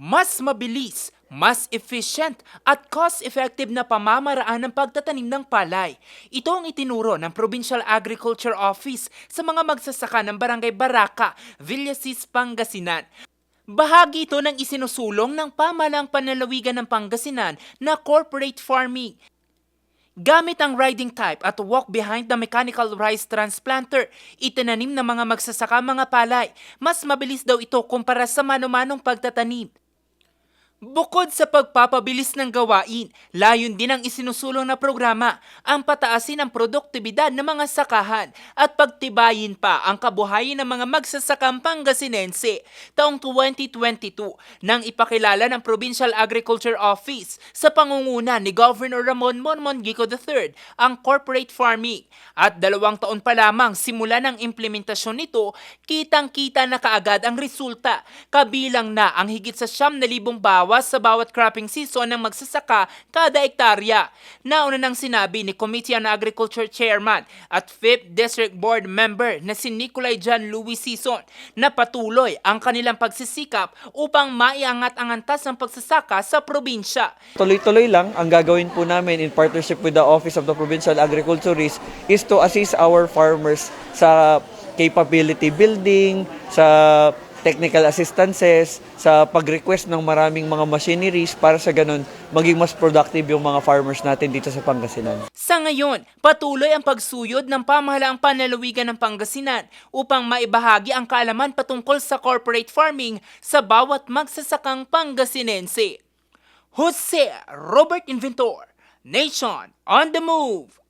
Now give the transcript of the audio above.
mas mabilis, mas efficient at cost-effective na pamamaraan ng pagtatanim ng palay. Ito ang itinuro ng Provincial Agriculture Office sa mga magsasaka ng Barangay Baraca, Villasis, Pangasinan. Bahagi ito ng isinusulong ng pamahalaang panlalawigan ng Pangasinan na corporate farming. Gamit ang riding type at walk behind the mechanical rice transplanter, itinanim ng mga magsasaka mga palay. Mas mabilis daw ito kumpara sa mano-manong pagtatanim. Bukod sa pagpapabilis ng gawain, layon din ang isinusulong na programa ang pataasin ang produktibidad ng mga sakahan at pagtibayin pa ang kabuhayan ng mga magsasakang Pangasinense. Taong 2022 nang ipakilala ng Provincial Agriculture Office sa pangunguna ni Governor Ramon Monmongico III ang corporate farming at 2 taon pa lamang simula ng implementasyon nito, kitang-kita na kaagad ang resulta, kabilang na ang higit sa 9,000 bawas sa bawat cropping season ng magsasaka kada ektarya. Nauna nang sinabi ni Committee on Agriculture Chairman at 5th District Board Member na si Nicolay John Louis Sison na patuloy ang kanilang pagsisikap upang maiangat ang antas ng pagsasaka sa probinsya. Tuloy-tuloy lang ang gagawin po namin in partnership with the Office of the Provincial Agriculturist is to assist our farmers sa capability building, sa technical assistances, sa pag-request ng maraming mga machineries para sa ganun maging mas productive yung mga farmers natin dito sa Pangasinan. Sa ngayon, patuloy ang pagsuyod ng pamahalaang panlalawigan ng Pangasinan upang maibahagi ang kaalaman patungkol sa corporate farming sa bawat magsasakang Pangasinense. Jose Robert Inventor, Nation on the Move!